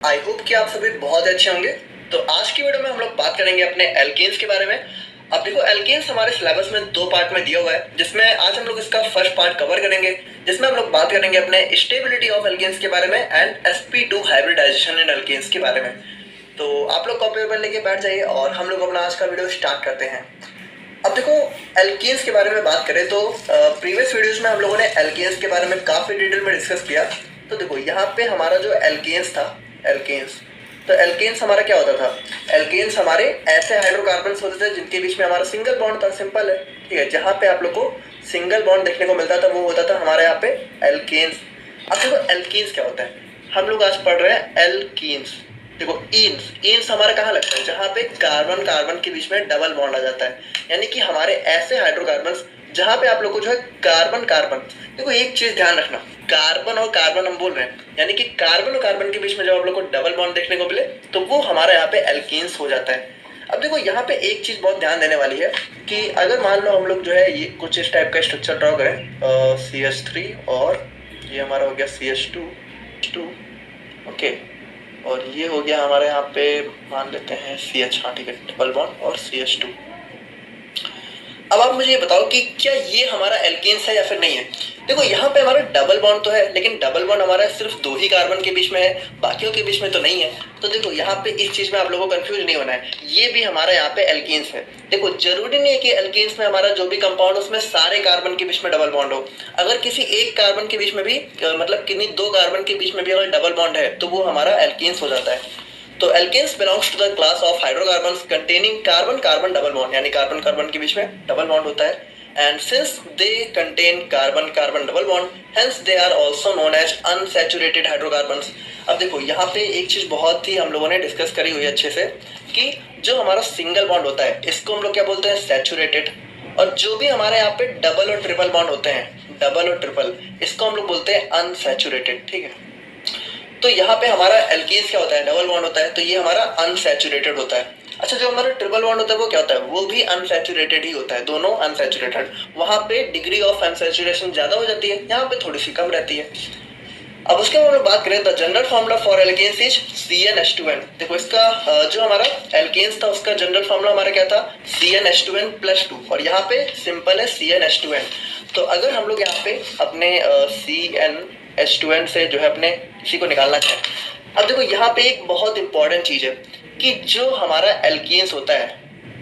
I hope कि आप सभी बहुत अच्छे होंगे। तो आज की वीडियो में हम लोग बात करेंगे अपने एल्केन्स के बारे में। अब देखो, एल्केन्स हमारे सिलेबस में 2 पार्ट में दिया हुआ है, जिसमें आज हम लोग इसका फर्स्ट पार्ट कवर करेंगे, जिसमें हम लोग बात करेंगे अपने स्टेबिलिटी ऑफ एल्केन्स के बारे में and sp2 hybridisation in alkanes के बारे में। तो आप लोग कॉपी पेपर लेके बैठ जाइए और हम लोग अपना आज का वीडियो स्टार्ट करते हैं। अब देखो, एल्केन्स के बारे में बात करें तो प्रीवियस वीडियोस में हम लोगों ने एल्केन्स के बारे में काफ़ी डिटेल में डिस्कस किया। तो देखो, यहाँ पे हमारा जो एल्केन्स था, तो एल्केन्स हमारा क्या होता था? एल्केन्स हमारे ऐसे हाइड्रोकार्बन्स होते थे जिनके बीच में हमारा सिंगल बॉन्ड था। सिंपल है, ठीक है। जहाँ पे आप लोग को सिंगल बॉन्ड देखने को मिलता था वो होता था हमारे यहाँ पे एल्केन्स। अब देखो, एल्केन्स क्या होता है? हम लोग आज पढ़ रहे हैं एल्कीन्स। देखो, ईन्स हमारा कहाँ लगता है? जहाँ पे कार्बन कार्बन के बीच में डबल बॉन्ड आ जाता है, यानी कि हमारे ऐसे हाइड्रोकार्बन्स जहाँ पे आप लोग को जो है कार्बन कार्बन। देखो, एक चीज ध्यान रखना, कार्बन और कार्बन हम बोल रहे हैं, यानी कि कार्बन और कार्बन के बीच में जब आप लोग को डबल बॉन्ड देखने को मिले तो वो हमारा यहाँ पे एल्केन्स हो जाता है। अब देखो, यहाँ पे एक चीज बहुत ध्यान देने वाली है कि अगर मान लो हम लोग जो है ये कुछ इस टाइप का स्ट्रक्चर ड्रॉ करें, CH3 और ये हमारा हो गया CH2, ओके, और ये हो गया हमारे यहाँ पे मान लेते हैं CH, हाँ ठीक है, डबल बॉन्ड और CH2। अब आप मुझे ये बताओ कि क्या ये हमारा एल्केन्स है या फिर नहीं है? देखो, यहाँ पे हमारा डबल बॉन्ड तो है, लेकिन डबल बॉन्ड हमारा सिर्फ 2 ही कार्बन के बीच में है, बाकियों के बीच में तो नहीं है। तो देखो, यहाँ पे इस चीज में आप लोगों को कंफ्यूज नहीं होना है, ये भी हमारा यहाँ पे एल्केन्स है। देखो, जरूरी नहीं है कि एल्केन्स में हमारा जो भी कंपाउंड उसमें सारे कार्बन के बीच में डबल बॉन्ड हो। अगर किसी एक कार्बन के बीच में भी मतलब किन्हीं 2 कार्बन के बीच में भी अगर डबल बॉन्ड है तो वो हमारा एल्केन्स हो जाता है। तो alkenes belongs to the class of hydrocarbons containing carbon carbon double bond, यानी कार्बन कार्बन के बीच में डबल बॉन्ड होता है। And since they contain carbon carbon double bond, hence they are also known as unsaturated hydrocarbons. अब देखो, यहाँ पे एक चीज बहुत ही हम लोगों ने डिस्कस करी हुई है अच्छे से कि जो हमारा सिंगल बॉन्ड होता है इसको हम लोग क्या बोलते हैं? सैचुरेटेड। और जो भी हमारे यहाँ पे डबल और ट्रिपल बॉन्ड होते हैं, डबल और ट्रिपल, इसको हम लोग बोलते हैं अनसैचुरेटेड, ठीक है। तो यहाँ पे हमारा एल्केन्स क्या होता है? डबल बॉन्ड होता है, तो ये हमारा अनसैचुरेटेड होता है। अच्छा, जो हमारा ट्रिपल बॉन्ड होता है वो क्या होता है? वो भी अनसैचुरेटेड ही होता है, दोनों अनसैचुरेटेड। वहां पे डिग्री ऑफ अनसैचुरेशन ज्यादा हो जाती है, यहाँ पे थोड़ी सी कम रहती है। अब उसके बाद हम लोग बात करें, the general formula for alkenes is CnH2n। देखो, इसका जो हमारा एल्केन्स था उसका जनरल फॉर्मूला हमारा क्या था? CnH2n+2, और यहाँ पे सिंपल है CnH2n। तो अगर हम लोग यहाँ पे अपने CnH2n से जो है अपने इसी को निकालना चाहें, अब देखो यहाँ पे एक बहुत इंपॉर्टेंट चीज है कि जो हमारा एल्केन्स होता है,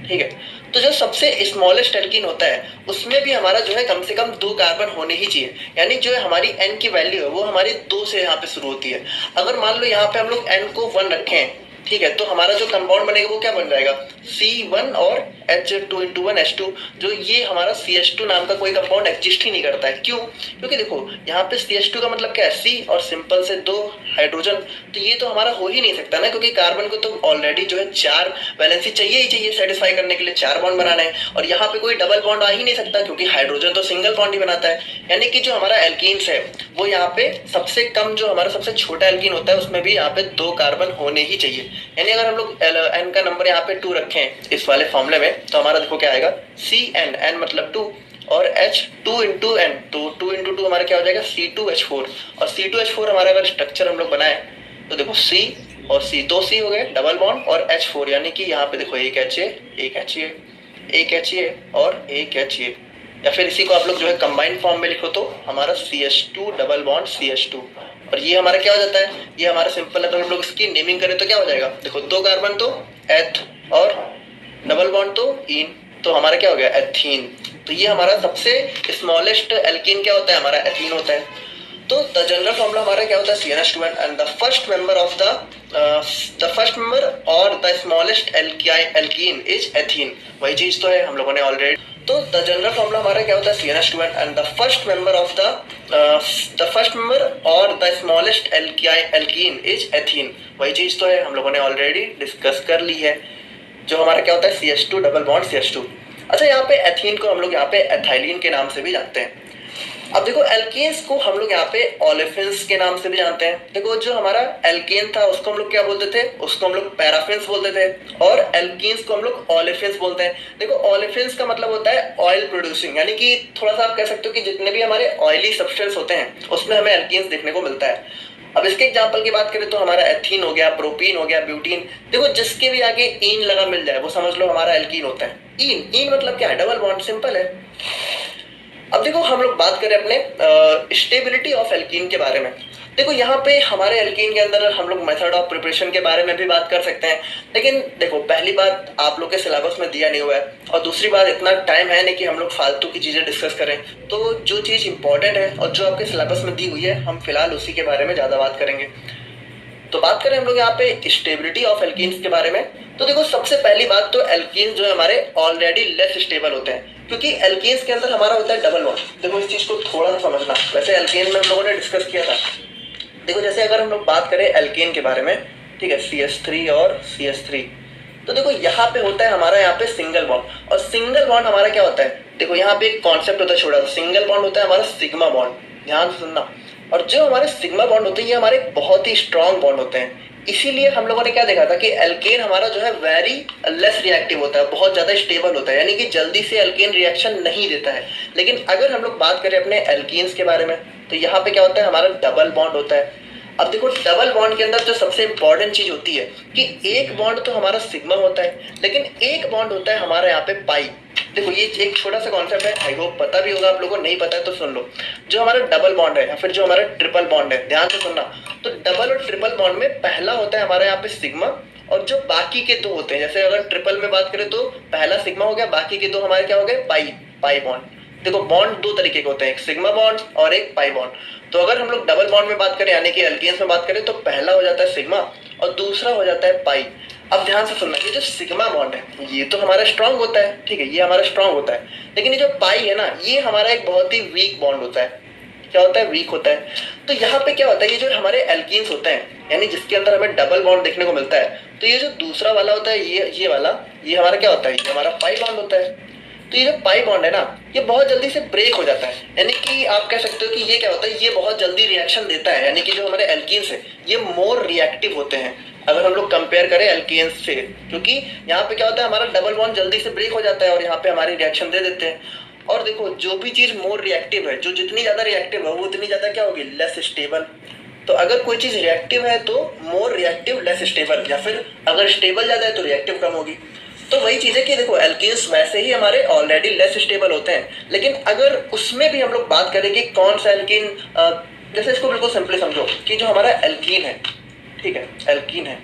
ठीक है, तो जो सबसे स्मॉलेस्ट एल्कीन होता है उसमें भी हमारा जो है कम से कम 2 कार्बन होने ही चाहिए, यानी जो है हमारी N की वैल्यू है वो हमारी 2 से यहाँ पे शुरू होती है। अगर मान लो यहाँ पे हम लोग N को 1 रखें, ठीक है, तो हमारा जो कंपाउंड बनेगा वो क्या बन जाएगा? C1 और H2 जो ये हमारा CH2 नाम का कोई कंपाउंड एग्जिस्ट ही नहीं करता है। क्यों? क्योंकि देखो, यहाँ पे CH2 का मतलब क्या है? C और सिंपल से 2 हाइड्रोजन, तो ये तो हमारा हो ही नहीं सकता ना, क्योंकि कार्बन को तो ऑलरेडी जो है 4 वैलेंसी चाहिए ही चाहिए सेटिस्फाई करने के लिए, 4 बॉन्ड बनाना है, और यहाँ पे कोई डबल बॉन्ड आ ही नहीं सकता क्योंकि हाइड्रोजन तो सिंगल बॉन्ड ही बनाता है। यानी कि जो हमारा एल्कीन्स है वो यहाँ पे सबसे कम, जो हमारा सबसे छोटा एल्कीन होता है उसमें भी यहाँ पे 2 कार्बन होने ही चाहिए। यानी अगर हम लोग N का नंबर यहाँ पे 2 रखें इस वाले फॉर्मूले में, तो हमारा देखो क्या आएगा? CN, N मतलब 2, और H2 into N, तो 2 into 2 हमारा क्या हो जाएगा? C2H4। और C2H4 हमारा अगर स्ट्रक्चर हम लोग बनाए तो देखो C और C, 2 C हो गए डबल बॉन्ड, और H4, यानी कि यहाँ पे देखो एक HA, एक HA, एक HA और एक HA, या फिर इसी को आप लोग जो है कंबाइंड फॉर्म में लिखो तो हमारा CH2 डबल बॉन्ड CH2। और ये हमारा क्या हो जाता है? ये हमारा सिंपल है, तो हम लोग इसकी नेमिंग करें तो क्या हो जाएगा? देखो, 2 कार्बन तो एथ और डबल बॉन्ड तो इन, तो हमारा क्या हो गया? एथीन। तो ये हमारा सबसे स्मॉलेस्ट एल्कीन क्या होता है? हमारा एथीन होता है। तो द जनरल फॉर्मूला हमारा क्या होता है? CnH2n, and the first member और the smallest alkene is ethene. वही चीज तो है हम लोगों ने ऑलरेडी। तो द जनरल फॉर्मूला हमारा क्या होता है? CnH2n, and the first member और the smallest alkene is ethene. वही चीज तो है हम लोगों ने ऑलरेडी डिस्कस कर ली है, जो हमारा क्या होता है? CH2 double bond CH2। अच्छा, यहाँ पे एथीन को हम लोग यहाँ पे एथाइलिन के नाम से भी जानते हैं। अब देखो, एल्केन्स को हम लोग यहाँ पे ओलेफिन्स के नाम से भी जानते हैं। देखो, जो हमारा एल्केन था उसको हम लोग क्या बोलते थे? उसको हम लोग पैराफिन्स बोलते थे, और एल्कीन्स को हम लोग ओलेफिन्स बोलते हैं। देखो, ओलेफिन्स का मतलब होता है ऑयल प्रोड्यूसिंग, यानी कि थोड़ा सा आप कह सकते हो कि जितने भी हमारे ऑयली सब्सटेंस होते हैं उसमें हमें एल्कीन्स देखने को मिलता है। अब इसके एग्जांपल की बात करें तो हमारा एथीन हो गया, प्रोपीन हो गया, ब्यूटीन। देखो जिसके भी आगे ईन लगा मिल जाए वो समझ लो हमारा एल्कीन होता है। ईन ईन मतलब क्या है? डबल बॉन्ड, सिंपल है। अब देखो हम लोग बात करें अपने स्टेबिलिटी ऑफ एल्कीन के बारे में। देखो यहाँ पे हमारे एल्कीन के अंदर हम लोग मेथड ऑफ प्रिपरेशन के बारे में भी बात कर सकते हैं, लेकिन देखो पहली बात आप लोग के सिलेबस में दिया नहीं हुआ है, और दूसरी बात इतना टाइम है नहीं कि हम लोग फालतू की चीजें डिस्कस करें। तो जो चीज इंपॉर्टेंट है और जो आपके सिलेबस में दी हुई है हम फिलहाल उसी के बारे में ज्यादा बात करेंगे। तो बात करें हम लोग यहाँ पे स्टेबिलिटी ऑफ एल्कीन्स के बारे में, तो देखो सबसे पहली बात तो एल्कीन्स जो है हमारे ऑलरेडी लेस स्टेबल होते हैं, क्योंकि एल्कीन्स के अंदर हमारा होता है डबल बॉन्ड। देखो इस चीज को थोड़ा सा समझना, वैसे एल्केन में हम लोगों ने डिस्कस किया था। देखो जैसे अगर हम लोग बात करें एल्केन के बारे में, ठीक है, CH3 और CH3, तो देखो यहाँ पे होता है हमारा यहाँ पे सिंगल बॉन्ड, और सिंगल बॉन्ड हमारा क्या होता है? देखो यहाँ पे एक कॉन्सेप्ट होता है छोटा सा, सिंगल बॉन्ड होता है हमारा सिग्मा बॉन्ड, ध्यान से सुनना। और जो हमारे सिग्मा बॉन्ड होते हैं ये हमारे बहुत ही स्ट्रॉन्ग बॉन्ड होते हैं, इसीलिए हम लोगों ने क्या देखा था कि एल्केन हमारा जो है वेरी लेस रिएक्टिव होता है, बहुत ज्यादा स्टेबल होता है, यानी कि जल्दी से एल्केन रिएक्शन नहीं देता है। लेकिन अगर हम लोग बात करें अपने एल्कीन्स के बारे में, तो यहाँ पे क्या होता है? हमारा डबल बॉन्ड होता है। अब देखो डबल बॉन्ड के अंदर जो सबसे इंपॉर्टेंट चीज होती है कि एक बॉन्ड तो हमारा सिग्मा होता है, लेकिन एक बॉन्ड होता है हमारा यहाँ पे पाई। देखो ये एक छोटा सा कॉन्सेप्ट है, आई होप पता भी होगा आप लोगों को, नहीं पता है तो सुन लो। जो हमारा डबल बॉन्ड है या फिर जो हमारा ट्रिपल बॉन्ड है, ध्यान से सुनना। तो डबल और ट्रिपल बॉन्ड में पहला होता है हमारे यहाँ पे सिग्मा, और जो बाकी के दो होते हैं, जैसे अगर ट्रिपल में बात करें तो पहला सिग्मा हो गया, बाकी के दो हमारे क्या हो गए? पाई, पाई बॉन्ड। देखो बॉन्ड दो तरीके के होते हैं, एक सिग्मा बॉन्ड और एक पाई बॉन्ड। तो अगर हम लोग डबल बॉन्ड में बात करें यानी कि एल्केन्स में बात करें, तो पहला हो जाता है सिग्मा और दूसरा हो जाता है पाई। अब ध्यान से सुनना, ये जो सिग्मा बॉन्ड है ये तो हमारा स्ट्रांग होता है, ठीक है, ये हमारा स्ट्रांग होता है, लेकिन ये जो पाई है ना, ये हमारा एक बहुत ही वीक बॉन्ड होता है। क्या होता है? वीक होता है। तो यहाँ पे क्या होता है, ये जो हमारे एल्कीन्स होते हैं यानी जिसके अंदर हमें डबल बॉन्ड देखने को मिलता है, तो ये जो दूसरा वाला होता है, ये वाला, ये हमारा क्या होता है? ये हमारा पाई बॉन्ड होता है। तो ये जो पाई बॉन्ड है ना, ये बहुत जल्दी से ब्रेक हो जाता है, यानी कि आप कह सकते हो कि ये क्या होता है? ये बहुत जल्दी रिएक्शन देता है, यानी कि जो हमारे एल्कीन्स है ये मोर रिएक्टिव होते हैं अगर हम लोग कंपेयर करें एल्केन्स से, क्योंकि यहाँ पे क्या होता है? हमारा डबल बॉन्ड जल्दी से ब्रेक हो जाता है और यहाँ पे हमारी रिएक्शन दे देते हैं। और देखो जो भी चीज मोर रिएक्टिव है, जो जितनी ज्यादा रिएक्टिव है वो उतनी ज्यादा क्या होगी? Less stable. तो अगर कोई चीज रिएक्टिव है तो मोर रिएक्टिव लेस स्टेबल, या फिर अगर स्टेबल ज्यादा है तो रिएक्टिव कम होगी। तो वही चीज है कि देखो एल्केन्स वैसे ही हमारे ऑलरेडी लेस स्टेबल होते हैं, लेकिन अगर उसमें भी हम लोग बात करें कि कौन सा एल्कीन, जैसे इसको बिल्कुल सिंपली समझो कि जो हमारा एल्कीन है, ठीक है, एल्कीन है,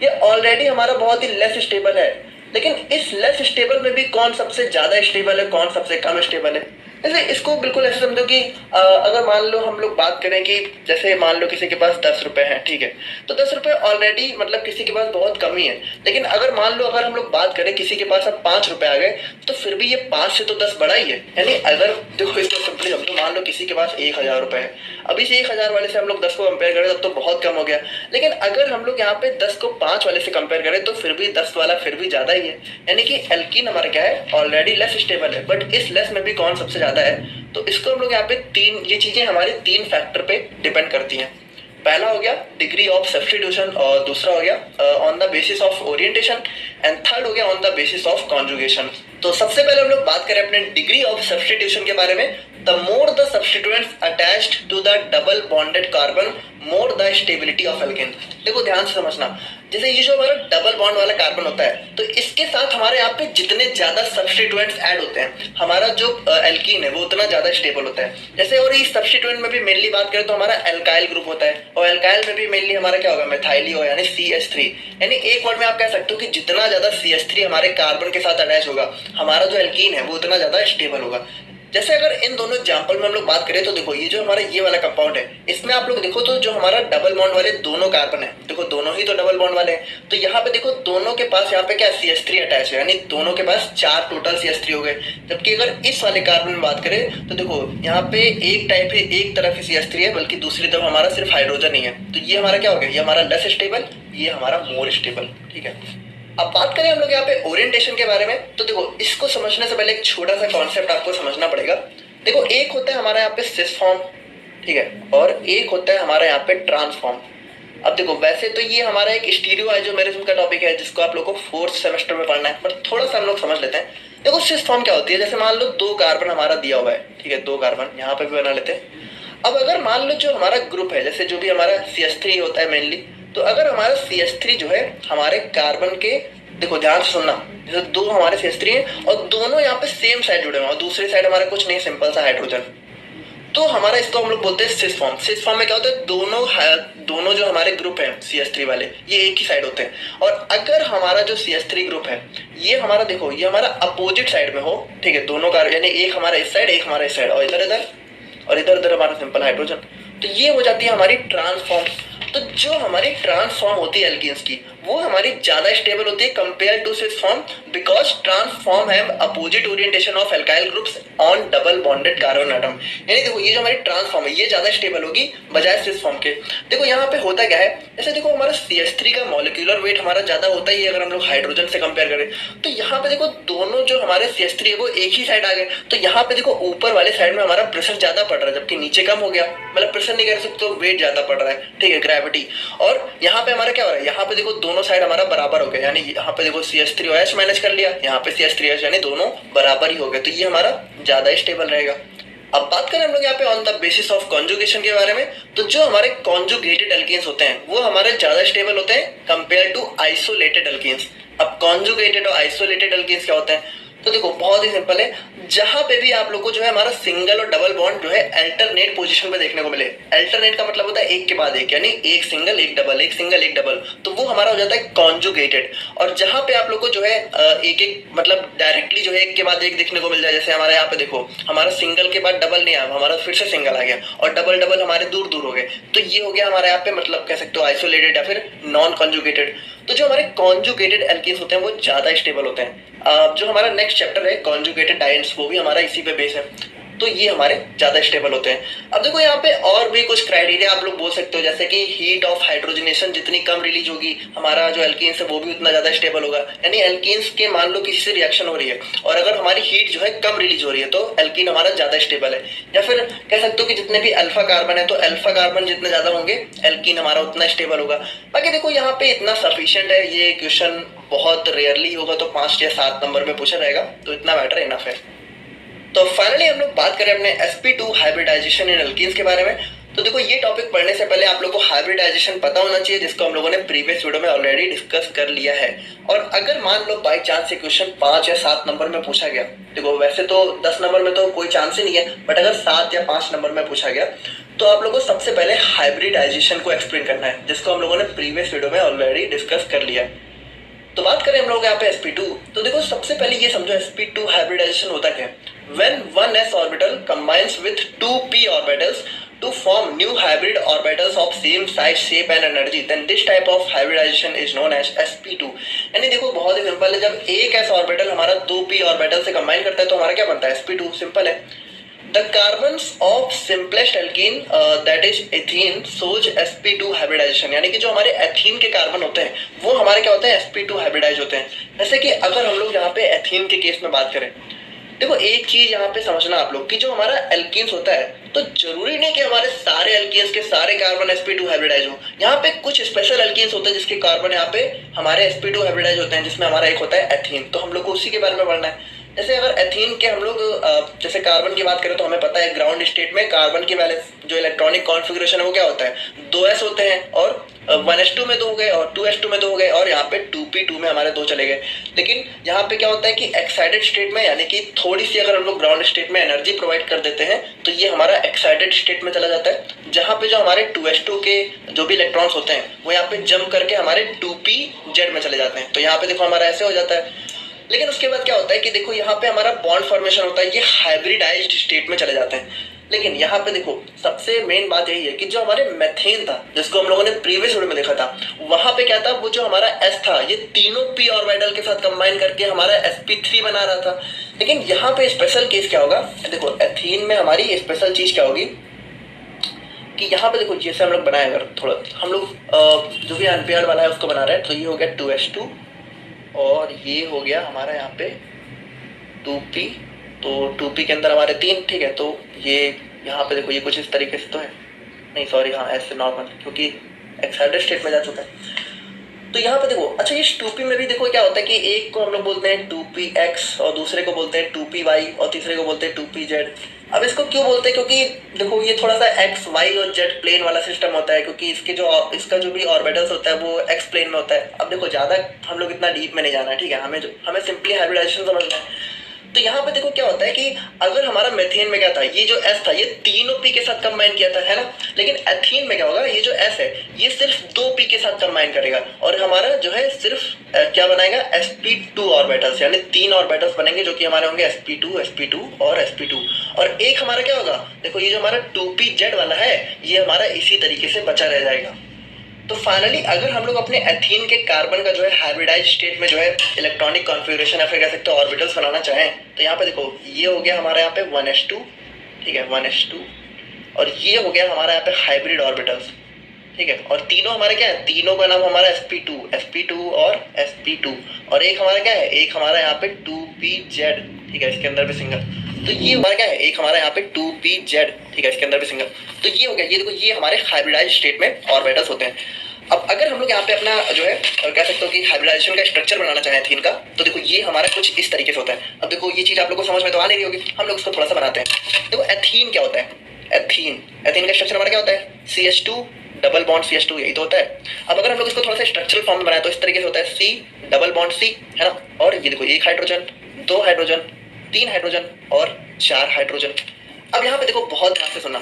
ये ऑलरेडी हमारा बहुत ही लेस स्टेबल है, लेकिन इस लेस स्टेबल में भी कौन सबसे ज्यादा स्टेबल है, कौन सबसे कम स्टेबल है? जैसे इसको बिल्कुल ऐसे समझो कि अगर मान लो हम लोग बात करें कि जैसे मान लो किसी के पास 10 रुपए है, ठीक है, तो 10 रुपए ऑलरेडी मतलब किसी के पास बहुत कम ही है, लेकिन अगर मान लो अगर हम लोग बात करें किसी के पास अब 5 रुपए आ गए, तो फिर भी ये 5 से तो 10 बड़ा ही है। यानी अगर देखो इसको सिंपली समझो, मान लो किसी के पास 1000 रुपए है, अब इस 1000 वाले से हम लोग 10 को कंपेयर करें तब तो बहुत कम हो गया, लेकिन अगर हम लोग यहाँ पे 10 को 5 वाले से कंपेयर करें तो फिर भी 10 वाला फिर भी ज्यादा ही है। यानी कि एल्कीन हमारा क्या है? ऑलरेडी लेस स्टेबल है, बट इस लेस में भी कौन सबसे ज्यादा है? तो इसको हम लोग यहाँ पे ये चीजें हमारे 3 फैक्टर पे डिपेंड करती हैं। पहला हो गया डिग्री ऑफ सब्स्टिट्यूशन, और दूसरा हो गया on the basis of orientation, and third हो गया on the basis of conjugation. तो सबसे पहले हम लोग बात करें अपने डिग्री ऑफ सब्स्टिट्यूशन के बारे में। The more the substituents attached to the double bonded carbon, more the stability of alkene. देखो ध्यान से समझना, जैसे ये जो हमारा डबल बॉन्ड वाला कार्बन होता है, तो इसके साथ हमारे यहाँ पे जितने ज्यादा सब्स्टिट्यूएंट्स ऐड होते हैं, हमारा जो एल्कीन है वो उतना ज्यादा स्टेबल होता है। जैसे और इस सब्स्टिट्यूएंट में भी मेनली बात करें तो हमारा एल्काइल ग्रुप होता है, और एल्काइल में भी मेनली हमारा क्या होगा? मेथाइल हो, यानी CH3। यानी एक वर्ड में आप कह सकते हो कि जितना ज्यादा CH3 हमारे कार्बन के साथ अटैच होगा, हमारा जो एल्कीन है वो उतना ज्यादा स्टेबल होगा। जैसे अगर इन दोनों एग्जांपल में हम लोग बात करें तो देखो ये जो हमारा ये वाला कंपाउंड है, इसमें आप लोग देखो तो जो हमारा डबल बॉन्ड वाले दोनों कार्बन है, देखो दोनों ही तो डबल बॉन्ड वाले हैं, तो यहाँ पे देखो दोनों के पास यहाँ पे क्या CH3 अटैच है, यानी दोनों के पास 4 टोटल CH3 हो गए। जबकि अगर इस वाले कार्बन में बात करें तो देखो यहाँ पे एक टाइप है, एक तरफ ही CH3 है, बल्कि दूसरी तरफ हमारा सिर्फ हाइड्रोजन ही है। तो ये हमारा क्या हो गया? ये हमारा लेस स्टेबल, ये हमारा मोर स्टेबल, ठीक है। अब बात करें हम लोग यहाँ पे ओरिएंटेशन के बारे में, तो देखो इसको समझने से पहले एक छोटा सा कॉन्सेप्ट आपको समझना पड़ेगा। देखो एक होता है हमारा यहाँ पे सिस फॉर्म, ठीक है, और एक होता है हमारा यहाँ पे ट्रांसफॉर्म। अब देखो वैसे तो ये हमारा एक स्टीरियोआइसोमेरिज्म का टॉपिक है जिसको आप लोगों को 4th सेमेस्टर में पढ़ना है, पर थोड़ा सा हम लोग समझ लेते हैं। देखो सिस फॉर्म क्या होती है? जैसे मान लो 2 कार्बन हमारा दिया हुआ है, ठीक है, 2 कार्बन यहाँ पे भी बना लेते हैं। अब अगर मान लो जो हमारा ग्रुप है, जैसे जो भी हमारा CH3 होता है मेनली, तो अगर हमारा CH3 जो है हमारे कार्बन के, देखो ध्यान से सुनना, जैसे दो हमारे CH3 है और दोनों यहाँ पे सेम साइड जुड़े हुए हैं और दूसरी साइड हमारा कुछ नहीं, सिंपल सा हाइड्रोजन, तो हमारा इसको हम लोग बोलते हैं सिस फॉर्म। सिस फॉर्म में क्या होता है, दोनों जो हमारे ग्रुप है CH3 वाले, ये एक ही साइड होते हैं। और अगर हमारा जो CH3 ग्रुप है ये हमारा, देखो ये हमारा अपोजिट साइड में हो, ठीक है, दोनों का यानी एक हमारा इस साइड, एक हमारा इस साइड, और इधर इधर और इधर उधर हमारा सिंपल हाइड्रोजन, तो ये हो जाती है हमारी ट्रांसफॉर्म। तो जो हमारी ट्रांसफॉर्म होती है एल्कीन्स की, वो हमारी ज्यादा स्टेबल होती है compare to cis form, because trans form have opposite orientation of alkyl groups on double bonded carbon atom. यानी देखो ये जो हमारी ट्रांसफॉर्म है ये ज्यादा स्टेबल होगी बजाय सिस फॉर्म के। देखो यहाँ पे होता क्या है, जैसे देखो हमारा CH3 का मॉलिक्यूलर वेट हमारा ज्यादा होता ही है अगर हम लोग हाइड्रोजन से कंपेयर करें, तो यहाँ पे देखो दोनों जो हमारे CH3 है वो एक ही साइड आ गए, तो यहाँ पे देखो ऊपर वाले साइड में हमारा प्रेशर ज्यादा पड़ रहा है, जबकि नीचे कम हो गया, मतलब प्रेशर नहीं कह सकते तो वेट ज्यादा पड़ रहा है, ठीक है, ग्रेविटी। और यहाँ पे हमारा क्या हो रहा है, यहाँ पे देखो दोनों साइड हमारा बराबर हो गया, यानी यहाँ पे देखो CH3OH मैनेज कर लिया, यहाँ पे CH3OH, यानी दोनों बराबर ही हो गए, तो ये हमारा ज्यादा स्टेबल रहेगा। अब बात करें हम लोग यहाँ पे on the basis of conjugation के बारे में, तो जो हमारे कॉन्जुगेटेड एल्केन्स होते हैं वो हमारे ज्यादा स्टेबल होते हैं कंपेयर टू आइसोलेटेड एल्केन्स। अब कॉन्जुगेटेड और आइसोलेटेड एल्केन्स क्या होते हैं, तो देखो बहुत ही सिंपल है, जहां पे भी आप लोग को जो है हमारा सिंगल और डबल बॉन्ड जो है अल्टरनेट पोजीशन में देखने को मिले, अल्टरनेट का मतलब होता है एक के बाद एक, यानी एक सिंगल एक डबल, एक सिंगल एक डबल, तो वो हमारा हो जाता है कॉन्जुगेटेड। और जहां पे आप लोग को जो है एक एक मतलब डायरेक्टली जो है एक के बाद एक देखने को मिल जाए, जैसे हमारे यहाँ पे देखो हमारा सिंगल के बाद डबल नहीं आया, हमारा फिर से सिंगल आ गया और डबल डबल हमारे दूर दूर हो गए, तो ये हो गया हमारे यहाँ पे मतलब कह सकते हो आइसोलेटेड या फिर नॉन कॉन्जुगेटेड। तो जो हमारे कॉन्जुगेटेड एल्कीन्स होते हैं वो ज्यादा स्टेबल होते हैं। जो हमारा नेक्स्ट चैप्टर है कॉन्जुगेटेड डाइन्स, वो भी हमारा इसी पे बेस है, तो ये हमारे ज्यादा स्टेबल होते हैं। अब देखो यहाँ पे और भी कुछ क्राइटेरिया आप लोग बोल सकते हो, जैसे कि हीट ऑफ हाइड्रोजनेशन जितनी कम रिलीज होगी हमारा जो एल्कीन्स है वो भी उतना ज्यादा स्टेबल होगा। यानी एल्कीन्स के मान लो किसी से रिएक्शन हो रही है और अगर हमारी हीट जो है कम रिलीज हो रही है तो एल्कीन हमारा ज्यादा स्टेबल है। या फिर कह सकते हो कि जितने भी अल्फा कार्बन है तो अल्फा कार्बन जितने ज्यादा होंगे एल्कीन हमारा उतना स्टेबल होगा। बाकी देखो यहाँ पे इतना सफिशियंट है, ये क्वेश्चन बहुत रेयरली होगा तो 5 या 7 नंबर में पूछा जाएगा, तो इतना मैटर इनफ है। तो फाइनली हम लोग बात करें अपने sp2 हाइब्रिडाइजेशन इन एल्कीन्स के बारे में। तो देखो ये टॉपिक पढ़ने से पहले आप लोग को हाइब्रिडाइजेशन पता होना चाहिए, जिसको हम लोगों ने प्रीवियस वीडियो में ऑलरेडी डिस्कस कर लिया है। और अगर मान लो बाई चांस ये क्वेश्चन 5 या 7 नंबर में पूछा गया, देखो वैसे तो 10 नंबर में तो कोई चांस ही नहीं है, बट अगर 7 या 5 नंबर में पूछा गया तो आप लोगों को सबसे पहले हाइब्रिडाइजेशन को एक्सप्लेन करना है, जिसको हम लोगों ने प्रीवियस वीडियो में ऑलरेडी डिस्कस कर लिया है। तो बात करें हम लोग यहाँ पे sp2, तो देखो सबसे पहले ये समझो sp2 हाइब्रिडाइजेशन होता क्या है। When one s orbital combines with 2p orbitals to form new hybrid orbitals of same size, shape and energy, then this type of hybridization is known as sp2। यानी देखो बहुत ही सिंपल है, जब एक s orbital हमारा 2p orbital से combine करता है तो हमारा क्या बनता है, sp2। सिंपल है। The carbons of simplest alkene that is ethene shows sp2 hybridization। यानी कि जो हमारे एथीन के कार्बन होते हैं वो हमारे क्या होते हैं, sp2 हाइब्रिडाइज होते हैं। जैसे कि अगर हम लोग यहाँ पे एथीन के केस में बात करें, देखो एक चीज यहाँ पे समझना आप लोग कि जो हमारा एल्कीन्स होता है तो जरूरी नहीं कि हमारे सारे एल्कीन्स के सारे कार्बन sp2 हाइब्रिडाइज हो। यहाँ पे कुछ स्पेशल एल्कीन्स होते हैं जिसके कार्बन यहाँ पे हमारे sp2 हाइब्रिडाइज होते हैं, जिसमें हमारा एक होता है एथीन, तो हम लोग को उसी के बारे में पढ़ना है। जैसे अगर एथीन के हम लोग जैसे कार्बन की बात करें तो हमें पता है ग्राउंड स्टेट में कार्बन की वैलेंस जो इलेक्ट्रॉनिक कॉन्फ़िगरेशन है वो क्या होता है, 2s होते हैं, और 1s2 में 2 हो गए और 2s2 में 2 हो गए और यहाँ पे 2p2 में हमारे 2 चले गए। लेकिन यहाँ पे क्या होता है कि एक्साइटेड स्टेट में, यानी कि थोड़ी सी अगर हम लोग ग्राउंड स्टेट में एनर्जी प्रोवाइड कर देते हैं तो ये हमारा एक्साइटेड स्टेट में चला जाता है, जहाँ पे जो हमारे 2s2 के जो भी इलेक्ट्रॉन्स होते हैं वो यहाँ पे जंप करके हमारे 2pz में चले जाते हैं। तो यहाँ पे देखो हमारा ऐसे हो जाता है। लेकिन उसके बाद क्या होता है कि देखो यहाँ पे हमारा बॉन्ड फॉर्मेशन होता है, ये हाइब्रिडाइज्ड स्टेट में चले जाते हैं। लेकिन यहाँ पे देखो सबसे मेन बात यही है कि जो हमारे मेथेन था, जिसको हम लोगों ने प्रीवियस वीडियो में देखा था, वहां पे क्या था, वो जो हमारा S था ये तीनों p ऑर्बिटल के साथ कंबाइन करके हमारा sp3 बना रहा था। लेकिन यहाँ पे स्पेशल केस क्या होगा, देखो एथीन में हमारी स्पेशल चीज क्या होगी कि यहाँ पे देखो जैसे हम लोग बनाए, अगर थोड़ा हम लोग जो भी अनपेयर्ड वाला है उसको बना रहे हैं, तो ये हो गया 2s2 और ये हो गया हमारा यहाँ पे 2p, तो 2p के अंदर हमारे 3, ठीक है। तो ये यहाँ पे देखो ये कुछ इस तरीके से तो है, नहीं सॉरी, हाँ ऐसे नॉर्मल, क्योंकि एक्साइटेड स्टेट में जा चुका है। तो यहाँ पे देखो, अच्छा ये 2p में भी देखो क्या होता है कि एक को हम लोग बोलते हैं 2px और दूसरे को बोलते हैं 2py और तीसरे को बोलते हैं 2pz। अब इसको क्यों बोलते हैं, क्योंकि देखो ये थोड़ा सा एक्स वाई और जेड प्लेन वाला सिस्टम होता है, क्योंकि इसका जो भी ऑर्बिटल्स होता है वो एक्स प्लेन में होता है। अब देखो ज़्यादा हम लोग इतना डीप में नहीं जाना है, ठीक है, हमें सिंपली हाइब्रिडाइजेशन समझना है। तो यहाँ पे देखो क्या होता है कि अगर हमारा मेथेन में क्या था, ये जो एस था ये तीनों पी के साथ कंबाइन किया था, है ना। लेकिन एथीन में क्या होगा, ये जो एस है ये सिर्फ दो पी के साथ कंबाइन करेगा और हमारा जो है सिर्फ क्या बनाएगा, sp2 ऑर्बिटल्स, यानी 3 ऑर्बिटल्स बनेंगे जो कि हमारे होंगे sp2 और sp2। और एक हमारा क्या होगा, देखो ये जो हमारा 2pz वाला है ये हमारा इसी तरीके से बचा रह जाएगा। तो फाइनली अगर हम लोग अपने एथीन के कार्बन का जो है हाइब्रिडाइज स्टेट में जो है इलेक्ट्रॉनिक कॉन्फ़िगरेशन या फिर कह सकते हो ऑर्बिटल्स बनाना चाहें, तो यहाँ पे देखो ये हो गया हमारे यहाँ पे 1s2, ठीक है 1s2, और ये हो गया हमारा यहाँ पे हाइब्रिड ऑर्बिटल्स, ठीक है। और तीनों हमारे क्या है, तीनों का नाम हमारा sp2 और sp2, और एक हमारा क्या है, एक हमारा यहाँ पे 2pz, ठीक है, इसके अंदर भी सिंगल। तो ये हमारा क्या है, एक हमारा यहाँ पे 2pz, ठीक है, इसके अंदर भी सिंगल। तो ये हो गया, ये देखो ये हमारे हाइब्रिडाइज स्टेट में ऑर्बिटल्स होते हैं। अब अगर हम लोग यहाँ पे अपना जो है कह सकते हो कि हाइब्रिडाइजेशन का स्ट्रक्चर बनाना चाहें एथीन का, तो देखो ये हमारा कुछ इस तरीके से होता है। अब देखो ये चीज आप लोग को समझ में तो आ नहीं रही होगी, हम लोग इसको थोड़ा सा बनाते हैं। देखो एथीन क्या होता है, एथीन का स्ट्रक्चर हमारा क्या होता है, CH2 डबल बॉन्ड CH2, यही तो होता है। अब अगर हम लोग इसको थोड़ा सा स्ट्रक्चरल फॉर्म में बनाए तो इस तरीके से होता है, C डबल बॉन्ड C, है ना। और ये देखो एक हाइड्रोजन, दो हाइड्रोजन, तीन हाइड्रोजन और चार हाइड्रोजन। अब यहाँ पे देखो बहुत ध्यान से सुनना,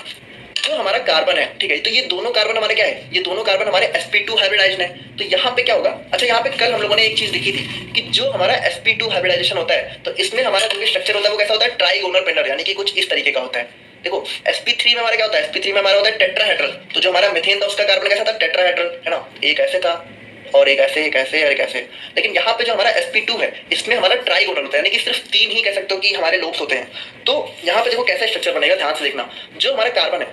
जो हमारा कार्बन है, ठीक है, तो ये दोनों कार्बन हमारे क्या है, ये दोनों कार्बन हमारे sp2 हाइब्रिडाइजेशन है। तो यहाँ पे क्या होगा, अच्छा यहाँ पे कल हम लोगों ने एक चीज देखी थी कि जो हमारा sp2 हाइब्रिडाइजेशन होता है तो इसमें हमारा जो स्ट्रक्चर होता है वो कैसा होता है, ट्राइगोनल पेंडल, यानी कि कुछ इस तरीके का होता है। देखो sp3 में हमारा क्या होता है, sp3 में हमारा होता है टेट्राहेड्रल। तो जो हमारा मीथेन था उसका कार्बन कैसा था, टेट्राहेड्रल, है ना, एक ऐसे था और एक ऐसे, एक ऐसे और एक ऐसे। लेकिन यहाँ पे जो हमारा sp2 है इसमें हमारा ट्राइगोनल होता है, यानी कि सिर्फ तीन ही कह सकते हो कि हमारे लोब्स होते हैं। तो यहाँ पे देखो कैसा स्ट्रक्चर बनेगा, ध्यान से देखना। जो हमारा कार्बन है,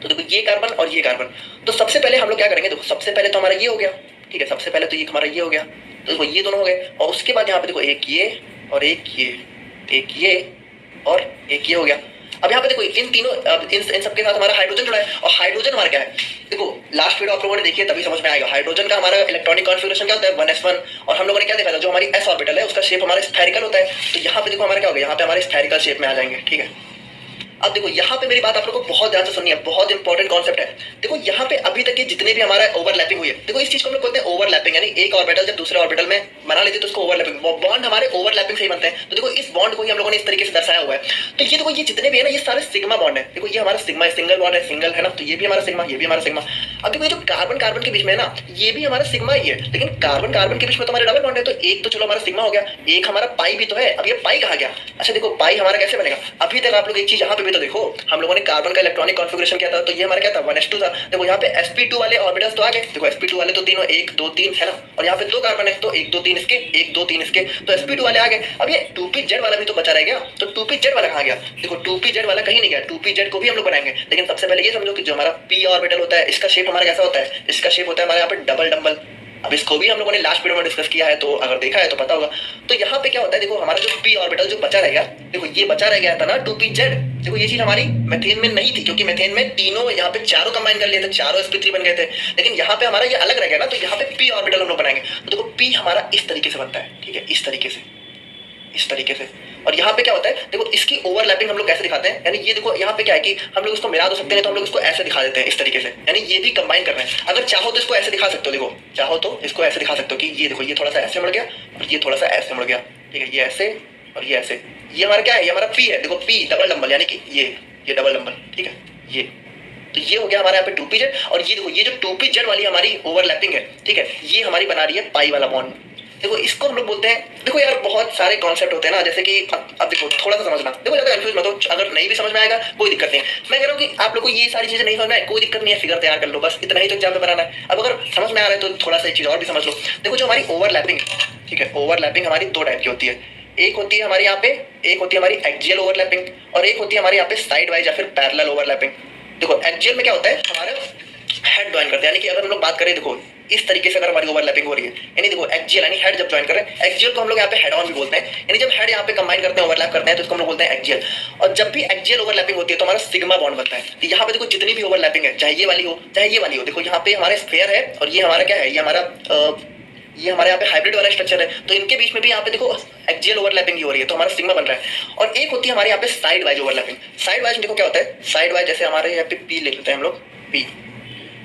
तो देखो ये कार्बन और ये कार्बन, तो सबसे पहले हम लोग क्या करेंगे, देखो सबसे पहले तो हमारा ये हो गया, ठीक है, सबसे पहले तो ये हमारा ये हो गया, तो देखो ये दोनों हो गए। और उसके बाद यहाँ पे देखो एक ये और एक ये, एक ये और एक ये हो गया। अब यहाँ पे देखो इन तीनों इन सबके साथ हमारा हाइड्रोजन जुड़ा है। और हाइड्रोजन हमारा क्या है, देखो लास्ट वीडियो आप लोगों ने देखी है तभी समझ में आएगा। हाइड्रोजन का हमारा इलेक्ट्रॉनिक कॉन्फ़िगरेशन क्या होता है, 1s1। और हम लोगों ने क्या देखा था, जो हमारी s ऑर्बिटल है उसका शेप हमारा स्फेरिकल होता है। तो यहाँ पे देखो हमारा क्या हो गया, यहाँ पे हमारे स्फेरिकल शेप में आ जाएंगे, ठीक है। अब देखो यहाँ पे मेरी बात आप लोगों को बहुत ध्यान से सुननी है, बहुत इंपॉर्टेंट कॉन्सेप्ट है। देखो यहाँ पे अभी तक के जितने भी हमारा ओवरलैपिंग हुई है, देखो इस चीज को हम लोग बोलते हैं ओवरलैपिंग, यानी एक ऑर्बिटल जब दूसरे ऑर्बिटल में बना लेते हैं तो उसको ओवरलैपिंग, बॉन्ड हमारे ओवरलैपिंग से ही बनते हैं। तो देखो इस बॉन्ड को ही हम लोगों ने इस तरीके से दर्शाया हुआ है। तो ये देखो ये जितने भी है ना ये सारे सिग्मा बॉन्ड है। देखो ये हमारा सिग्मा सिंगल बॉन्ड है, सिंगल, है ना, तो ये भी हमारा सिग्मा, ये भी हमारा सिग्मा। अब देखो ये जो कार्बन कार्बन के बीच में है ना ये भी हमारा सिग्मा ही है, लेकिन कार्बन कार्बन के बीच में तो हमारे डबल बॉन्ड है। तो एक तो चलो हमारा सिग्मा हो गया, एक हमारा पाई भी तो है। अब ये पाई कहाँ गया, अच्छा देखो पाई हमारा कैसे बनेगा, अभी तक आप लोग एक चीज यहाँ पे भी तो देखो, हम लोगों ने कार्बन का इलेक्ट्रॉनिक कॉन्फ़िगरेशन किया था, तो ये हमारा क्या था, 1s2 था। देखो यहाँ पे sp2 वाले ऑर्बिटल्स तो आ गए, देखो sp2 वाले तो तीनों 1 2 3 है ना, और यहाँ पे दो कार्बन है तो 1 2 3 इसके, 1 2 3 इसके, तो sp2 वाले आ गए। अब ये 2pz वाला भी तो बचा रह गया, तो 2pz वाला कहाँ गया, देखो 2pz वाला कहीं नहीं गया, 2pz को भी हम लोग बनाएंगे। लेकिन सबसे पहले ये समझो कि जो हमारा p ऑर्बिटल होता है इसका शेप हमारा कैसा होता है, इसका शेप होता है हमारे यहाँ पे डबल डम्बल। अब इसको भी हम लोगों ने लास्ट वीडियो में डिस्कस किया है, तो अगर देखा है तो पता होगा। तो यहाँ पे क्या होता है, देखो हमारा जो p ऑर्बिटल जो बचा रह गया, देखो ये बचा रह गया था ना 2pz। देखो ये चीज हमारी मेथेन में नहीं थी, क्योंकि मेथेन में तीनों यहाँ पे चारों कंबाइन कर लिए थे, चारों sp3 बन गए थे। लेकिन यहाँ पे हमारा ये अलग रह गया ना, तो यहाँ पे p ऑर्बिटल हम लोग बनाएंगे। तो देखो p हमारा इस तरीके से बनता है, ठीक है, इस तरीके से, इस तरीके से। और यहाँ पे क्या होता है, देखो इसकी ओवरलैपिंग हम लोग कैसे दिखाते हैं, यानी ये देखो यहाँ पे क्या है कि हम लोग इसको मिला तो सकते हैं, तो हम लोग इसको ऐसे दिखा देते हैं इस तरीके से, यानी ये भी कंबाइन कर रहे हैं। अगर चाहो तो इसको ऐसे दिखा सकते हो, देखो चाहो तो इसको ऐसे दिखा सकते हो कि ये देखो ये थोड़ा सा ऐसे मुड़ गया और ये थोड़ा सा ऐसे मुड़ गया, ठीक है, ये ऐसे और ये ऐसे। ये हमारा क्या है, ये हमारा पी है, देखो पी डबल डम्बल, यानी कि ये डबल डम्बल, ठीक है, ये तो ये हो गया हमारे यहाँ पे 2pz। और ये देखो ये जो 2pz वाली हमारी ओवरलैपिंग है, ठीक है, ये हमारी बना रही है पाई वाला बॉन्ड। देखो इसको हम लोग बोलते हैं, देखो यार बहुत सारे कॉन्सेप्ट होते हैं ना, जैसे कि अब देखो थोड़ा सा समझना, देखो ज्यादा कंफ्यूज मत हो, अगर नहीं भी समझ में आएगा कोई दिक्कत नहीं है। मैं कह रहा हूँ कि आप लोग को ये सारी चीजें नहीं समझ में आए कोई दिक्कत नहीं है, फिगर तैयार कर लो, बस इतना ही तो एग्जाम में बनाना है। अब अगर समझ में आ रहा है तो थोड़ा सा एक चीज और भी समझ लो। देखो जो हमारी ओवरलैपिंग, ठीक है, ओवरलैपिंग हमारी दो टाइप की होती है। एक होती है हमारी यहाँ पे, एक होती है हमारी एक्सियल ओवरलैपिंग, और एक होती है हमारे यहाँ पे साइड वाइज या फिर पैरेलल ओवरलैपिंग। देखो एक्सियल में क्या होता है, हमारे हेड ज्वाइन करते हैं, यानी कि अगर हम लोग बात करें, देखो इस तरीके से अगर हमारी ओवरलैपिंग हो रही है, यानी देखो एक्सियल यानी हेड जब ज्वाइन कर रहे हैं, एक्सियल को हम लोग यहाँ पे हेड ऑन भी बोलते हैं, यानी जब हेड यहाँ पे कंबाइन करते हैं ओवरलैप करते हैं तो इसको हम लोग बोलते हैं एक्सियल। और जब भी एक्सियल ओवरलैपिंग होती है तो हमारा सिग्मा बॉन्ड बनता है। तो यहाँ पे देखो जितनी भी ओवरलैपिंग है, चाहे ये वाली हो चाहे ये वाली हो, देखो यहाँ पे हमारे स्फेयर है और ये हमारा क्या है, ये हमारा ये हमारे यहाँ पे हाइब्रिड वाला स्ट्रक्चर है, तो इनके बीच में भी यहाँ पे देखो एक्सियल ओवरलैपिंग ही हो रही है, तो हमारा सिग्मा बन रहा है। और एक होती है हमारे यहाँ पे side wise overlapping. Side wise देखो क्या होता है, साइड वाइज जैसे हमारे यहाँ पे पी लिख लेते हैं हम लोग, पी।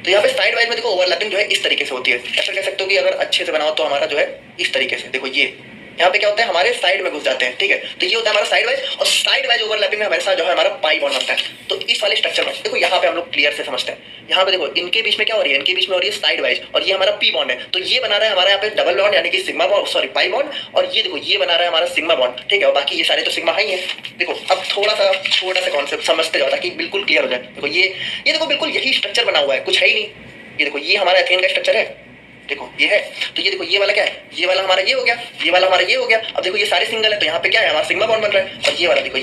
तो यहाँ पे साइड वाइज में देखो ओवरलैपिंग जो है इस तरीके से होती है। ऐसा कह सकते हो कि अगर अच्छे से बनाओ तो हमारा जो है इस तरीके से, देखो ये यहाँ पे क्या होता है, हमारे साइड में घुस जाते हैं, ठीक है। तो ये होता है हमारा साइड वाइज, और साइड वाइज ओवरलैपिंग में हमारे साथ जो है हमारा पाई बॉन्ड बनता है। तो इस वाले स्ट्रक्चर में देखो यहाँ पे हम लोग क्लियर से समझते हैं। यहाँ पे देखो इनके बीच में क्या हो रही है, इनके बीच में हो रही है साइड वाइज, और ये हमारा पी बॉन्ड है। तो ये बना रहा है हमारा यहाँ पे डबल बॉन्ड यानी कि sigma bond, sorry pi bond. और ये देखो ये बना रहा है हमारा सिग्मा बॉन्ड, ठीक है। और बाकी ये सारे तो सिग्मा ही है। देखो अब थोड़ा सा छोटा सा कॉन्सेप्ट समझते जाओ ताकि बिल्कुल क्लियर हो जाए। देखो ये देखो बिल्कुल यही स्ट्रक्चर बना हुआ है, कुछ है ही नहीं। ये देखो ये हमारा एथेन का स्ट्रक्चर है, देखो ये है। तो ये देखो ये वाला क्या है, ये वाला हमारा ये हो गया, ये वाला हमारा ये हो गया। अब देखो ये सारे सिंगल है, तो यहाँ पे क्या है, हमारा सिग्मा बॉन्ड बन रहा है। और ये वाला देखो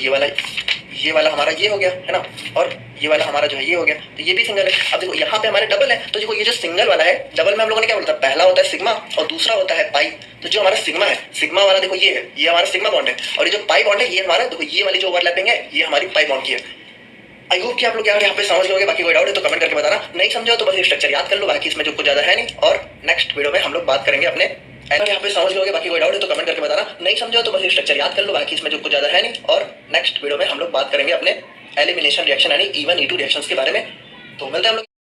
ये वाला हमारा ये हो गया है ना, और ये वाला हमारा जो है ये हो गया, तो ये भी सिंगल है। अब देखो यहाँ पे हमारे डबल है, तो देखो ये जो सिंगल वाला है, डबल में हम लोगों ने क्या बोलता है, पहला होता है सिग्मा और दूसरा होता है पाई। तो जो हमारा सिग्मा है, सिग्मा वाला देखो ये है, ये हमारा सिग्मा बॉन्ड है। और ये जो पाई बॉन्ड है ये हमारा, देखो ये वाली जो ओवरलैपिंग है ये हमारी पाई बॉन्ड की है। आई होप कि आप लोग यहाँ पे समझ गए। बाकी कोई डाउट है तो कमेंट करके बताना, नहीं समझो तो बस ये स्ट्रक्चर याद कर लो, बाकी इसमें जो कुछ ज्यादा है नहीं। और नेक्स्ट वीडियो में हम लोग बात करेंगे अपने, अगर यहाँ पे समझ गए। बाकी कोई डाउट है तो कमेंट करके बताना, नहीं समझो तो बस ये स्ट्रक्चर याद कर लो, बाकी इसमें जो कुछ ज्यादा है नहीं। और नेक्स्ट वीडियो में हम लोग बात करेंगे अपने एलिमिनेशन रिएक्शन यानी E1 E2 रिएक्शंस के बारे में। तो मिलते हैं हम लोग।